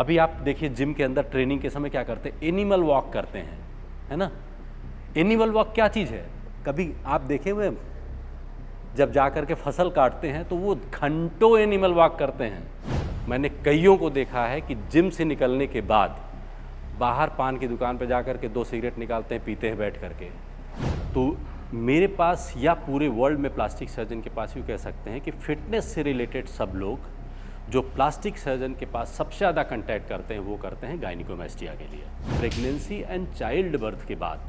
अभी आप देखिए जिम के अंदर ट्रेनिंग के समय क्या करते हैं, एनिमल वॉक करते हैं, है ना। एनिमल वॉक क्या चीज़ है, कभी आप देखे हुए जब जा कर के फसल काटते हैं तो वो घंटों एनिमल वॉक करते हैं। मैंने कईयों को देखा है कि जिम से निकलने के बाद बाहर पान की दुकान पर जा कर के 2 सिगरेट निकालते हैं, पीते हैं बैठ करके। तो मेरे पास या पूरे वर्ल्ड में प्लास्टिक सर्जन के पास यूँ कह सकते हैं कि फिटनेस से रिलेटेड सब लोग जो प्लास्टिक सर्जन के पास सबसे ज़्यादा कंटैक्ट करते हैं वो करते हैं गायनिकोमेस्टिया के लिए। प्रेगनेंसी एंड चाइल्ड बर्थ के बाद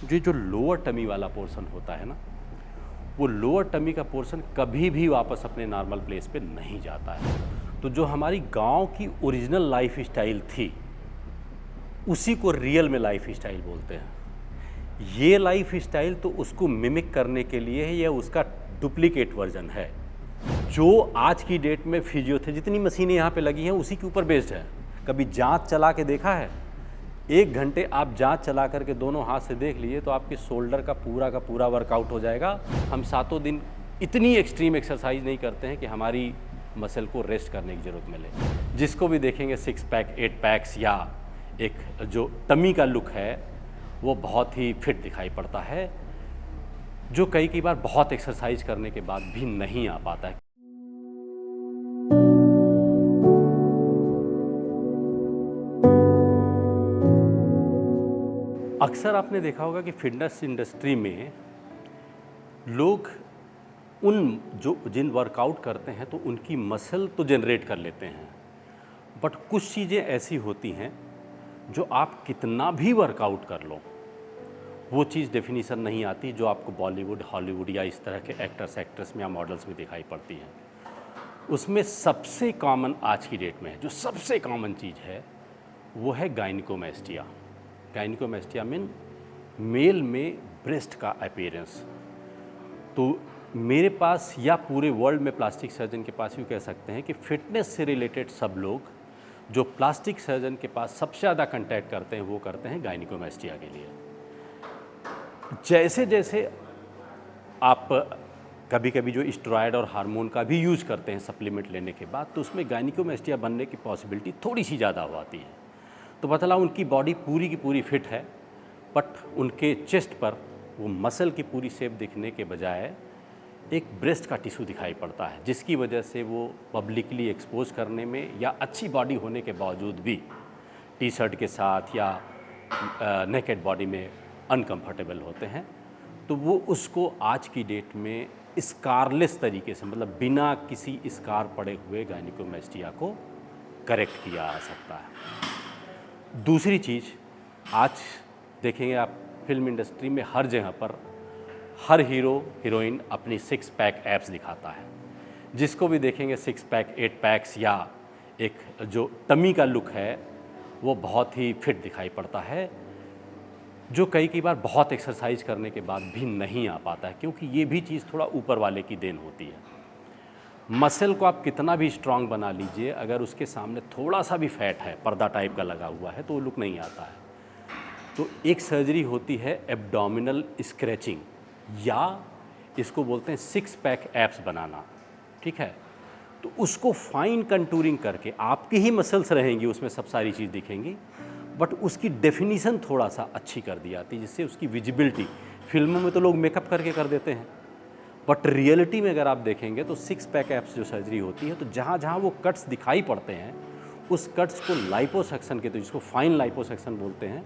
जो लोअर टमी वाला पोर्शन होता है ना, वो लोअर टमी का पोर्शन कभी भी वापस अपने नॉर्मल प्लेस पे नहीं जाता है। तो जो हमारी गांव की ओरिजिनल लाइफ स्टाइल थी उसी को रियल में लाइफ स्टाइल बोलते हैं। ये लाइफ स्टाइल तो उसको मिमिक करने के लिए है या उसका डुप्लीकेट वर्जन है। जो आज की डेट में फिजियोथेरेपी जितनी मशीनें यहाँ पे लगी हैं उसी के ऊपर बेस्ड है। कभी जांच चला के देखा है? 1 घंटे आप जांच चला करके दोनों हाथ से देख लिए तो आपके शोल्डर का पूरा वर्कआउट हो जाएगा। हम 7 दिन इतनी एक्सट्रीम एक्सरसाइज नहीं करते हैं कि हमारी मसल को रेस्ट करने की ज़रूरत मिले। जिसको भी देखेंगे 6 पैक 8 पैक्स या एक जो टमी का लुक है वो बहुत ही फिट दिखाई पड़ता है, जो कई बार बहुत एक्सरसाइज करने के बाद भी नहीं आ पाता है। अक्सर आपने देखा होगा कि फिटनेस इंडस्ट्री में लोग जिन वर्कआउट करते हैं तो उनकी मसल तो जनरेट कर लेते हैं, बट कुछ चीज़ें ऐसी होती हैं जो आप कितना भी वर्कआउट कर लो वो चीज़ डेफिनीशन नहीं आती जो आपको बॉलीवुड, हॉलीवुड या इस तरह के एक्टर्स, एक्ट्रेस में या मॉडल्स में दिखाई पड़ती हैं। उसमें सबसे कॉमन आज की डेट में जो सबसे कॉमन चीज़ है वो है गायनिकोमेस्टिया। गायनिकोमेस्टिया मीन मेल में ब्रेस्ट का अपीयरेंस। तो मेरे पास या पूरे वर्ल्ड में प्लास्टिक सर्जन के पास यूँ कह सकते हैं कि फिटनेस से रिलेटेड सब लोग जो प्लास्टिक सर्जन के पास सबसे ज़्यादा कंटैक्ट करते हैं वो करते हैं गायनिकोमेस्टिया के लिए। जैसे जैसे आप कभी कभी जो स्टेरॉयड और हार्मोन का भी यूज़ करते हैं सप्लीमेंट लेने के बाद, तो उसमें गायनिकोमेस्टिया बनने की पॉसिबिलिटी थोड़ी सी ज़्यादा हो आती है। तो पता लगा उनकी बॉडी पूरी की पूरी फिट है, बट उनके चेस्ट पर वो मसल की पूरी शेप दिखने के बजाय एक ब्रेस्ट का टिश्यू दिखाई पड़ता है, जिसकी वजह से वो पब्लिकली एक्सपोज करने में या अच्छी बॉडी होने के बावजूद भी टी शर्ट के साथ या नेकेड बॉडी में अनकंफर्टेबल होते हैं। तो वो उसको आज की डेट में स्कारलेस तरीके से, मतलब बिना किसी स्कार पड़े हुए गायनिकोमेस्टिया को करेक्ट किया जा सकता है। दूसरी चीज़, आज देखेंगे आप फिल्म इंडस्ट्री में हर जगह पर हर हीरो हीरोइन अपनी 6 पैक एब्स दिखाता है। जिसको भी देखेंगे 6 पैक 8 पैक्स या एक जो टमी का लुक है वो बहुत ही फिट दिखाई पड़ता है, जो कई बार बहुत एक्सरसाइज करने के बाद भी नहीं आ पाता है, क्योंकि ये भी चीज़ थोड़ा ऊपर वाले की देन होती है। मसल को आप कितना भी स्ट्रांग बना लीजिए, अगर उसके सामने थोड़ा सा भी फैट है, पर्दा टाइप का लगा हुआ है, तो वो लुक नहीं आता है। तो एक सर्जरी होती है एब्डोमिनल स्क्रैचिंग, या इसको बोलते हैं 6 पैक एब्स बनाना, ठीक है। तो उसको फाइन कंटूरिंग करके आपकी ही मसल्स रहेंगी, उसमें सब सारी चीज़ दिखेंगी, बट उसकी डेफिनीशन थोड़ा सा अच्छी कर दी जाती है, जिससे उसकी विजिबिलिटी, फिल्मों में तो लोग मेकअप करके कर देते हैं, बट रियलिटी में अगर आप देखेंगे तो 6 पैक एब्स जो सर्जरी होती है, तो जहाँ जहाँ वो कट्स दिखाई पड़ते हैं उस कट्स को लाइपोसक्शन के, तो जिसको फाइन लाइपोसक्शन बोलते हैं,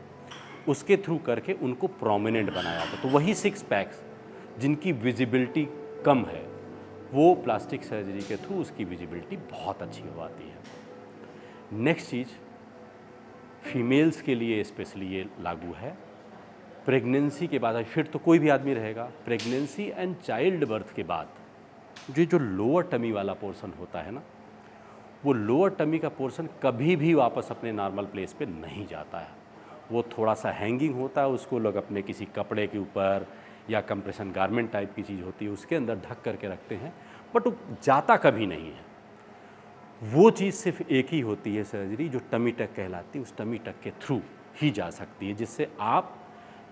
उसके थ्रू करके उनको प्रोमिनेंट बनाया जाता है। तो वही 6 पैक्स जिनकी विजिबिलिटी कम है, वो प्लास्टिक सर्जरी के थ्रू उसकी विजिबिलिटी बहुत अच्छी हो आती है। नेक्स्ट चीज़, फीमेल्स के लिए स्पेशली ये लागू है। प्रेगनेंसी के बाद, फिर तो कोई भी आदमी रहेगा, प्रेगनेंसी एंड चाइल्ड बर्थ के बाद जो लोअर टमी वाला पोर्शन होता है ना, वो लोअर टमी का पोर्शन कभी भी वापस अपने नॉर्मल प्लेस पे नहीं जाता है। वो थोड़ा सा हैंगिंग होता है, उसको लोग अपने किसी कपड़े के ऊपर या कंप्रेशन गारमेंट टाइप की चीज़ होती है उसके अंदर ढक करके रखते हैं, बट वो जाता कभी नहीं है। वो चीज़ सिर्फ एक ही होती है सर्जरी जो टमी टक कहलाती है, उस टमी टक के थ्रू ही जा सकती है, जिससे आप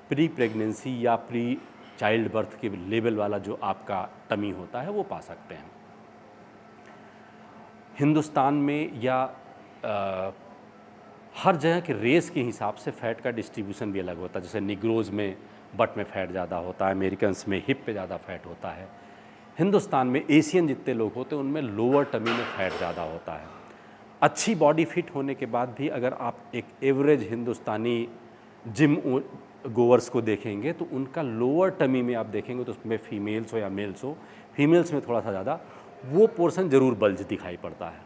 प्री प्रेगनेंसी या प्री चाइल्ड बर्थ के लेवल वाला जो आपका टमी होता है वो पा सकते हैं। हिंदुस्तान में या हर जगह के रेस के हिसाब से फ़ैट का डिस्ट्रीब्यूशन भी अलग होता है। जैसे निग्रोज़ में बट में फ़ैट ज़्यादा होता है, अमेरिकन्स में हिप पे ज़्यादा फ़ैट होता है। हिंदुस्तान में एशियन जितने लोग होते हैं उनमें लोअर टमी में फ़ैट ज़्यादा होता है। अच्छी बॉडी फिट होने के बाद भी अगर आप एक एवरेज हिंदुस्तानी जिम गोवर्स को देखेंगे तो उनका लोअर टमी में आप देखेंगे तो उसमें फीमेल्स हो या मेल्स हो, फीमेल्स में थोड़ा सा ज़्यादा वो पोर्शन ज़रूर बल्ज दिखाई पड़ता है।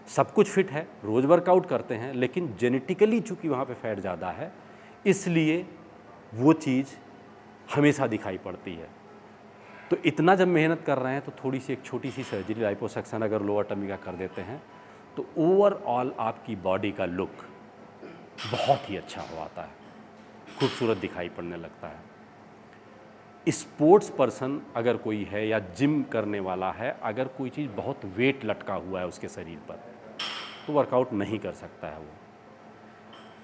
सब कुछ फिट है, रोज़ वर्कआउट करते हैं, लेकिन जेनेटिकली चूँकि वहाँ पे फैट ज़्यादा है इसलिए वो चीज़ हमेशा दिखाई पड़ती है। तो इतना जब मेहनत कर रहे हैं तो थोड़ी सी एक छोटी सी सर्जरी लाइपोसक्शन अगर लोअर टमी का कर देते हैं तो ओवरऑल आपकी बॉडी का लुक बहुत ही अच्छा हो आता है, खूबसूरत दिखाई पड़ने लगता है। स्पोर्ट्स पर्सन अगर कोई है या जिम करने वाला है, अगर कोई चीज़ बहुत वेट लटका हुआ है उसके शरीर पर तो वर्कआउट नहीं कर सकता है वो।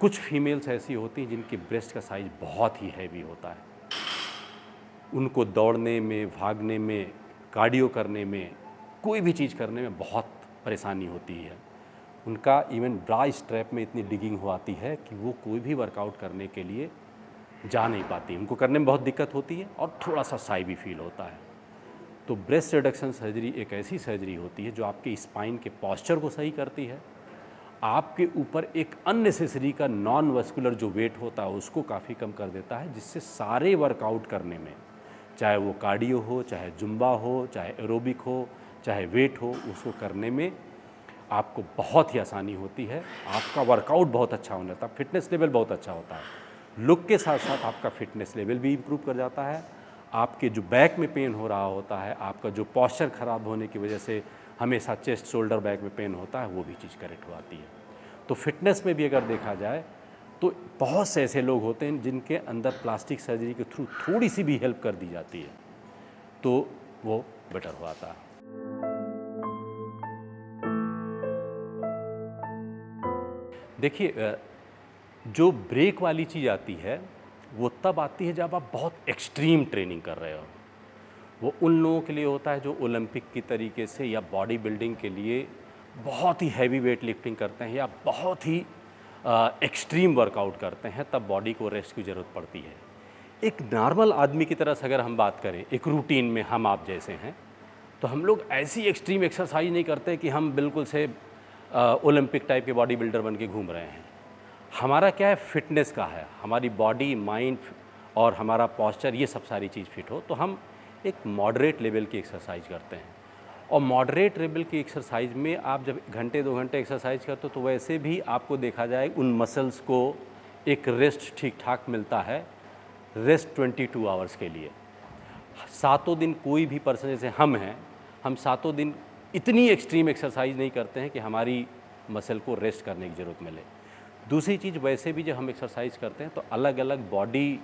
कुछ फीमेल्स ऐसी होती हैं जिनके ब्रेस्ट का साइज़ बहुत ही हैवी होता है, उनको दौड़ने में, भागने में, कार्डियो करने में, कोई भी चीज़ करने में बहुत परेशानी होती है। उनका इवन ब्रा स्ट्रैप में इतनी डिगिंग हो आती है कि वो कोई भी वर्कआउट करने के लिए जा नहीं पाती, उनको करने में बहुत दिक्कत होती है और थोड़ा सा शाई भी फील होता है। तो ब्रेस्ट रिडक्शन सर्जरी एक ऐसी सर्जरी होती है जो आपके स्पाइन के पॉस्चर को सही करती है, आपके ऊपर एक अननेसेसरी का नॉन वस्कुलर जो वेट होता है उसको काफ़ी कम कर देता है, जिससे सारे वर्कआउट करने में, चाहे वो कार्डियो हो, चाहे जुम्बा हो, चाहे एरोबिक हो, चाहे वेट हो, उसको करने में आपको बहुत ही आसानी होती है। आपका वर्कआउट बहुत अच्छा होने लगता है, फिटनेस लेवल बहुत अच्छा होता है, लुक के साथ साथ आपका फिटनेस लेवल भी इम्प्रूव कर जाता है। आपके जो बैक में पेन हो रहा होता है, आपका जो पॉस्चर ख़राब होने की वजह से हमेशा चेस्ट शोल्डर बैक में पेन होता है, वो भी चीज़ करेक्ट हो आती है। तो फिटनेस में भी अगर देखा जाए तो बहुत से ऐसे लोग होते हैं जिनके अंदर प्लास्टिक सर्जरी के थ्रू थोड़ी सी भी हेल्प कर दी जाती है तो वो बेटर हो आता है। देखिए, जो ब्रेक वाली चीज़ आती है वो तब आती है जब आप बहुत एक्सट्रीम ट्रेनिंग कर रहे हो। वो उन लोगों के लिए होता है जो ओलंपिक की तरीके से या बॉडी बिल्डिंग के लिए बहुत ही हैवी वेट लिफ्टिंग करते हैं या बहुत ही एक्सट्रीम वर्कआउट करते हैं, तब बॉडी को रेस्ट की ज़रूरत पड़ती है। एक नॉर्मल आदमी की तरह से अगर हम बात करें, एक रूटीन में हम आप जैसे हैं, तो हम लोग ऐसी एक्सट्रीम एक्सरसाइज नहीं करते कि हम बिल्कुल से ओलंपिक टाइप के बॉडी बिल्डर बन के घूम रहे हैं। हमारा क्या है, फिटनेस का है, हमारी बॉडी, माइंड और हमारा पॉस्चर, ये सब सारी चीज़ फिट हो तो हम एक मॉडरेट लेवल की एक्सरसाइज करते हैं। और मॉडरेट लेवल की एक्सरसाइज में आप जब घंटे 2 घंटे एक्सरसाइज करते हो तो वैसे भी आपको देखा जाए उन मसल्स को एक रेस्ट ठीक ठाक मिलता है, रेस्ट 22 आवर्स के लिए। सातों दिन कोई भी पर्सन, जैसे हम हैं, हम सातों दिन इतनी एक्सट्रीम एक्सरसाइज नहीं करते हैं कि हमारी मसल को रेस्ट करने की ज़रूरत मिले। दूसरी चीज़, वैसे भी जब हम एक्सरसाइज करते हैं तो अलग अलग बॉडी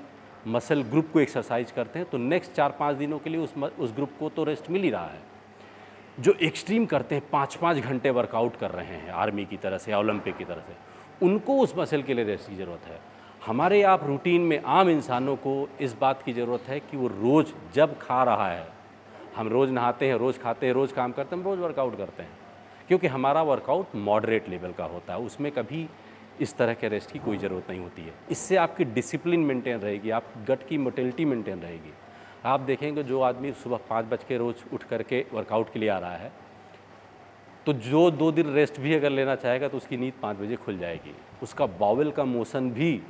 मसल ग्रुप को एक्सरसाइज करते हैं तो नेक्स्ट 4-5 दिनों के लिए उस ग्रुप को तो रेस्ट मिल ही रहा है। जो एक्सट्रीम करते हैं, 5-5 घंटे वर्कआउट कर रहे हैं आर्मी की तरह से या ओलंपिक की तरह से, उनको उस मसल के लिए रेस्ट की ज़रूरत है। हमारे आप रूटीन में आम इंसानों को इस बात की ज़रूरत है कि वो रोज़ जब खा रहा है, हम रोज़ नहाते हैं, रोज़ खाते हैं, रोज़ काम करते हैं, हम रोज़ वर्कआउट करते हैं, क्योंकि हमारा वर्कआउट मॉडरेट लेवल का होता है, उसमें कभी इस तरह के रेस्ट की कोई ज़रूरत नहीं होती है। इससे आपकी डिसिप्लिन मेंटेन रहेगी, आप गट की मोटिलिटी मेंटेन रहेगी। आप देखेंगे जो आदमी सुबह 5 बज के रोज़ उठ करके वर्कआउट के लिए आ रहा है, तो जो 2 दिन रेस्ट भी अगर लेना चाहेगा तो उसकी नींद 5 बजे खुल जाएगी, उसका बाउल का मोशन भी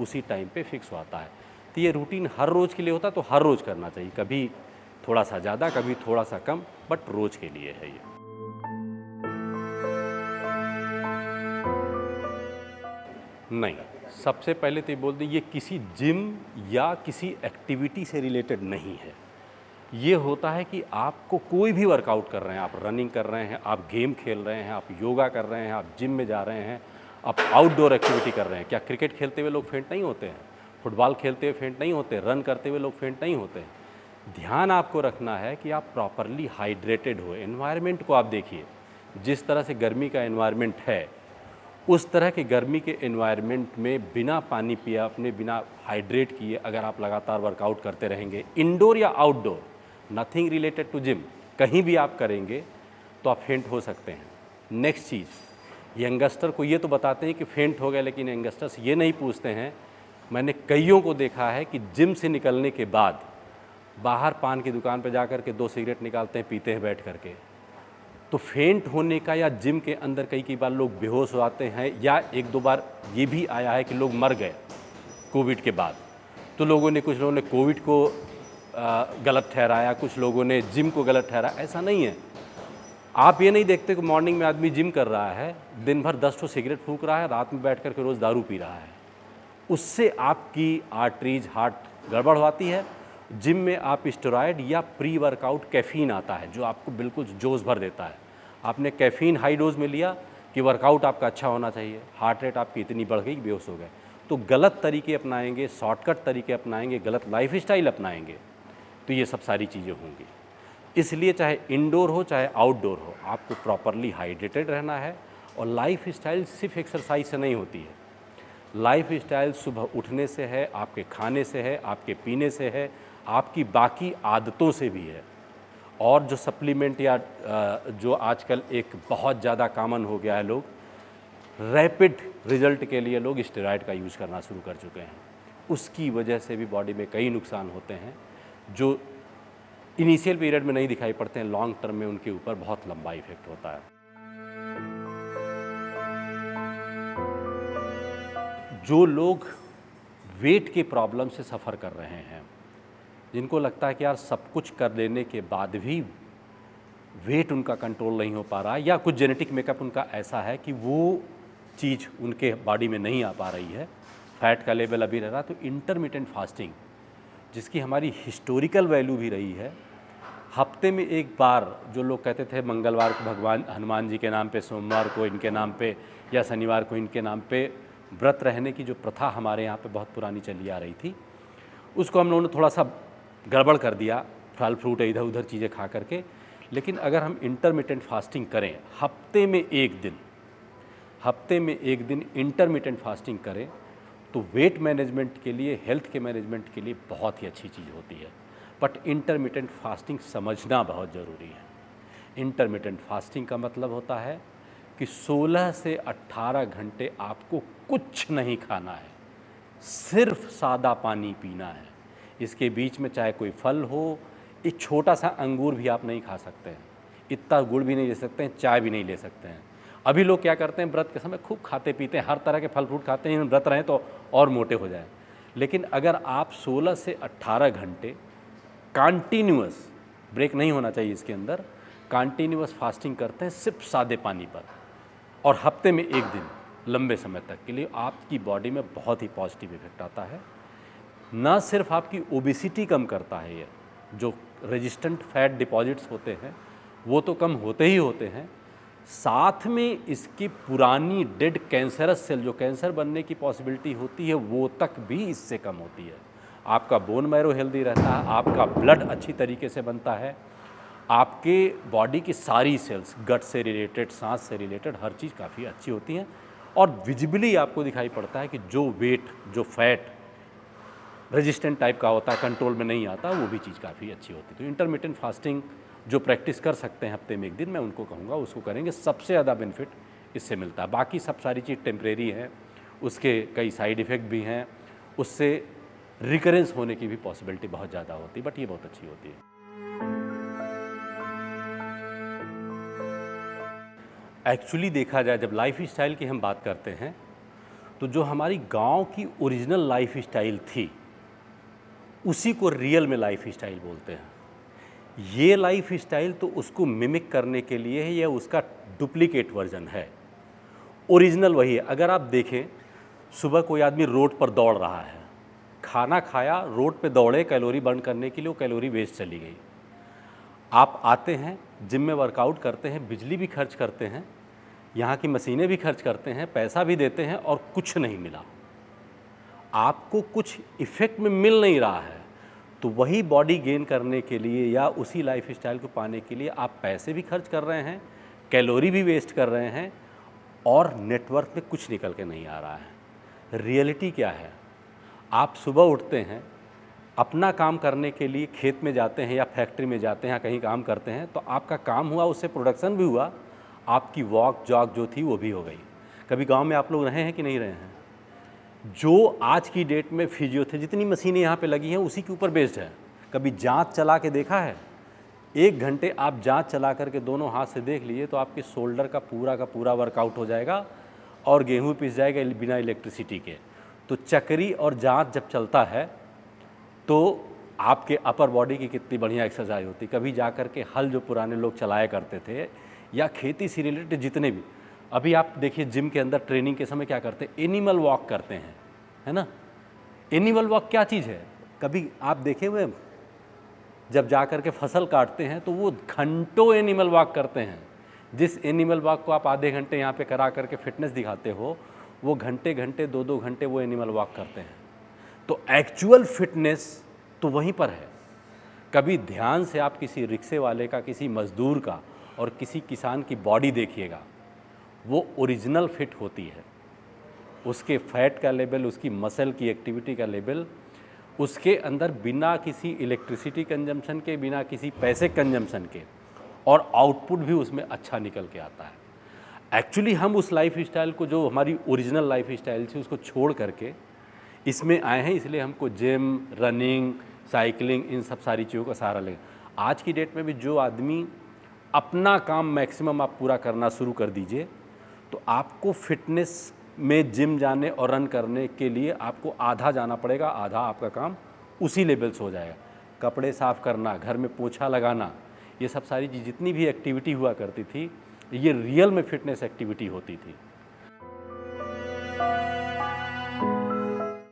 उसी टाइम पे फिक्स होता है। तो ये रूटीन हर रोज़ के लिए होता है तो हर रोज़ करना चाहिए, कभी थोड़ा सा ज़्यादा, कभी थोड़ा सा कम, बट रोज़ के लिए है ये। नहीं, सबसे पहले तो ये बोल दें, ये किसी जिम या किसी एक्टिविटी से रिलेटेड नहीं है। ये होता है कि आपको कोई भी वर्कआउट कर रहे हैं, आप रनिंग कर रहे हैं, आप गेम खेल रहे हैं, आप योगा कर रहे हैं, आप जिम में जा रहे हैं, आप आउटडोर एक्टिविटी कर रहे हैं। क्या क्रिकेट खेलते हुए लोग फेंट नहीं होते हैं? फुटबॉल खेलते हुए फेंट नहीं होते? रन करते हुए लोग फेंट नहीं होते हैं? ध्यान आपको रखना है कि आप प्रॉपरली हाइड्रेटेड हो। एनवायरनमेंट को आप देखिए, जिस तरह से गर्मी का एनवायरनमेंट है, उस तरह के गर्मी के एनवायरनमेंट में बिना पानी पिए, अपने बिना हाइड्रेट किए अगर आप लगातार वर्कआउट करते रहेंगे, इंडोर या outdoor, nothing related to gym, कहीं भी आप करेंगे तो आप फेंट हो सकते हैं। नेक्स्ट चीज़, यंगस्टर को ये तो बताते हैं कि फेंट हो गया, लेकिन यंगस्टर्स ये नहीं पूछते हैं। मैंने कईयों को देखा है कि जिम से निकलने के बाद बाहर पान की दुकान पर जा कर के 2 सिगरेट निकालते हैं, पीते हैं बैठ करके। तो फेंट होने का या जिम के अंदर कई बार लोग बेहोश हो जाते हैं, या 1-2 बार ये भी आया है कि लोग मर गए कोविड के बाद। तो कुछ लोगों ने कोविड को गलत ठहराया, कुछ लोगों ने जिम को गलत ठहराया। ऐसा नहीं है। आप ये नहीं देखते कि मॉर्निंग में आदमी जिम कर रहा है, दिन भर 10 ठो सिगरेट फूंक रहा है, रात में बैठ कर के रोज़ दारू पी रहा है। उससे आपकी आर्टरीज, हार्ट गड़बड़ होती है। जिम में आप स्टेरॉयड या प्री वर्कआउट कैफ़ीन आता है जो आपको बिल्कुल जोश भर देता है। आपने कैफ़ीन हाई डोज में लिया कि वर्कआउट आपका अच्छा होना चाहिए, हार्ट रेट आपकी इतनी बढ़ गई कि बेहोश हो गए। तो गलत तरीके अपनाएंगे, शॉर्टकट तरीके अपनाएंगे, गलत लाइफस्टाइल अपनाएंगे, तो ये सब सारी चीज़ें होंगी। इसलिए चाहे इंडोर हो चाहे आउटडोर हो, आपको प्रॉपरली हाइड्रेटेड रहना है। और लाइफस्टाइल सिर्फ एक्सरसाइज से नहीं होती है। लाइफस्टाइल सुबह उठने से है, आपके खाने से है, आपके पीने से है, आपकी बाकी आदतों से भी है। और जो सप्लीमेंट या जो आजकल एक बहुत ज़्यादा कॉमन हो गया है, लोग रैपिड रिजल्ट के लिए लोग स्टेरॉयड का यूज़ करना शुरू कर चुके हैं। उसकी वजह से भी बॉडी में कई नुकसान होते हैं जो इनिशियल पीरियड में नहीं दिखाई पड़ते हैं, लॉन्ग टर्म में उनके ऊपर बहुत लंबा इफेक्ट होता है। जो लोग वेट के प्रॉब्लम से सफ़र कर रहे हैं, जिनको लगता है कि यार सब कुछ कर लेने के बाद भी वेट उनका कंट्रोल नहीं हो पा रहा, या कुछ जेनेटिक मेकअप उनका ऐसा है कि वो चीज़ उनके बॉडी में नहीं आ पा रही है, फैट का लेवल अभी रह रहा, तो इंटरमिटेंट फास्टिंग, जिसकी हमारी हिस्टोरिकल वैल्यू भी रही है, हफ्ते में एक बार, जो लोग कहते थे मंगलवार को भगवान हनुमान जी के नाम पे, सोमवार को इनके नाम पे, या शनिवार को इनके नाम पे व्रत रहने की जो प्रथा हमारे यहाँ पे बहुत पुरानी चली आ रही थी, उसको हम लोगों ने थोड़ा सा गड़बड़ कर दिया, फल फ्रूट इधर उधर चीज़ें खा करके। लेकिन अगर हम इंटरमिटेंट फास्टिंग करें, हफ्ते में एक दिन इंटरमिटेंट फास्टिंग करें, तो वेट मैनेजमेंट के लिए, हेल्थ के मैनेजमेंट के लिए बहुत ही अच्छी चीज़ होती है। बट इंटरमिटेंट फास्टिंग समझना बहुत ज़रूरी है। इंटरमिटेंट फास्टिंग का मतलब होता है कि 16 से 18 घंटे आपको कुछ नहीं खाना है, सिर्फ सादा पानी पीना है। इसके बीच में चाहे कोई फल हो, एक छोटा सा अंगूर भी आप नहीं खा सकते हैं, इतना गुड़ भी नहीं ले सकते हैं, चाय भी नहीं ले सकते हैं। अभी लोग क्या करते हैं, व्रत के समय खूब खाते पीते हैं, हर तरह के फल फ्रूट खाते हैं, व्रत रहें तो और मोटे हो जाएं। लेकिन अगर आप 16 से 18 घंटे कंटिन्यूअस, ब्रेक नहीं होना चाहिए इसके अंदर, कंटिन्यूअस फास्टिंग करते हैं सिर्फ सादे पानी पर, और हफ्ते में एक दिन लंबे समय तक के लिए, आपकी बॉडी में बहुत ही पॉजिटिव इफेक्ट आता है। ना सिर्फ आपकी ओबेसिटी कम करता है, ये जो रेजिस्टेंट फैट डिपॉजिट्स होते हैं वो तो कम होते ही होते हैं, साथ में इसकी पुरानी डेड कैंसरस सेल, जो कैंसर बनने की पॉसिबिलिटी होती है, वो तक भी इससे कम होती है। आपका बोन मैरो हेल्दी रहता है, आपका ब्लड अच्छी तरीके से बनता है, आपके बॉडी की सारी सेल्स, गट से रिलेटेड, सांस से रिलेटेड हर चीज़ काफ़ी अच्छी होती हैं। और विजिबली आपको दिखाई पड़ता है कि जो वेट, जो फैट रेजिस्टेंट टाइप का होता है, कंट्रोल में नहीं आता, वो भी चीज़ काफ़ी अच्छी होती है। तो इंटरमिटेंट फास्टिंग जो प्रैक्टिस कर सकते हैं हफ्ते में एक दिन, मैं उनको कहूँगा उसको करेंगे, सबसे ज़्यादा बेनिफिट इससे मिलता है। बाकी सब सारी चीज़ टेम्परेरी है, उसके कई साइड इफ़ेक्ट भी हैं, उससे रिकरेंस होने की भी पॉसिबिलिटी बहुत ज़्यादा होती है, बट ये बहुत अच्छी होती है। एक्चुअली देखा जाए, जब लाइफ स्टाइल की हम बात करते हैं, तो जो हमारी गांव की ओरिजिनल लाइफ स्टाइल थी, उसी को रियल में लाइफ स्टाइल बोलते हैं। ये लाइफ स्टाइल तो उसको मिमिक करने के लिए है, या उसका डुप्लीकेट वर्जन है। ओरिजिनल वही है। अगर आप देखें, सुबह कोई आदमी रोड पर दौड़ रहा है, खाना खाया, रोड पे दौड़े कैलोरी बर्न करने के लिए, वो कैलोरी वेस्ट चली गई। आप आते हैं, जिम में वर्कआउट करते हैं, बिजली भी खर्च करते हैं, यहाँ की मशीनें भी खर्च करते हैं, पैसा भी देते हैं, और कुछ नहीं मिला, आपको कुछ इफ़ेक्ट में मिल नहीं रहा है। तो वही बॉडी गेन करने के लिए या उसी लाइफ स्टाइल को पाने के लिए आप पैसे भी खर्च कर रहे हैं, कैलोरी भी वेस्ट कर रहे हैं, और नेटवर्क में कुछ निकल के नहीं आ रहा है। रियलिटी क्या है? आप सुबह उठते हैं, अपना काम करने के लिए खेत में जाते हैं या फैक्ट्री में जाते हैं या कहीं काम करते हैं, तो आपका काम हुआ, उससे प्रोडक्शन भी हुआ, आपकी वॉक जॉग जो थी वो भी हो गई। कभी गांव में आप लोग रहे हैं कि नहीं रहे हैं? जो आज की डेट में फिजियोथेरेपी जितनी मशीनें यहाँ पे लगी हैं उसी के ऊपर बेस्ड है। कभी जांच चला के देखा है? 1 घंटे आप जांच चला करके दोनों हाथ से देख लिए तो आपके शोल्डर का पूरा वर्कआउट हो जाएगा और गेहूँ पिस जाएगा बिना इलेक्ट्रिसिटी के। तो चक्री और जांच जब चलता है तो आपके अपर बॉडी की कितनी बढ़िया एक्सरसाइज होती। कभी जा कर के हल जो पुराने लोग चलाया करते थे या खेती से रिलेटेड जितने भी, अभी आप देखिए जिम के अंदर ट्रेनिंग के समय क्या करते हैं, एनिमल वॉक करते हैं, है ना। एनिमल वॉक क्या चीज़ है? कभी आप देखे हुए जब जा कर के फसल काटते हैं तो वो घंटों एनिमल वॉक करते हैं। जिस एनिमल वॉक को आप आधे घंटे यहाँ पे करा करके फिटनेस दिखाते हो, वो घंटे 2-2 घंटे वो एनिमल वॉक करते हैं। तो एक्चुअल फिटनेस तो वहीं पर है। कभी ध्यान से आप किसी रिक्शे वाले का, किसी मज़दूर का और किसी किसान की बॉडी देखिएगा, वो ओरिजिनल फिट होती है। उसके फैट का लेवल, उसकी मसल की एक्टिविटी का लेवल, उसके अंदर बिना किसी इलेक्ट्रिसिटी कंजम्पशन के, बिना किसी पैसे कंजम्पशन के, और आउटपुट भी उसमें अच्छा निकल के आता है। एक्चुअली हम उस लाइफ स्टाइल को, जो हमारी ओरिजिनल लाइफ स्टाइल थी, उसको छोड़ करके इसमें आए हैं। इसलिए हमको जिम, रनिंग, साइकिलिंग, इन सब सारी चीज़ों का सहारा लें। आज की डेट में भी जो आदमी अपना काम मैक्सिमम आप पूरा करना शुरू कर दीजिए, तो आपको फिटनेस में जिम जाने और रन करने के लिए आपको आधा जाना पड़ेगा, आधा आपका काम उसी लेवल से हो जाएगा। कपड़े साफ़ करना, घर में पोछा लगाना, ये सब सारी चीज़ जितनी भी एक्टिविटी हुआ करती थी, ये रियल में फिटनेस एक्टिविटी होती थी।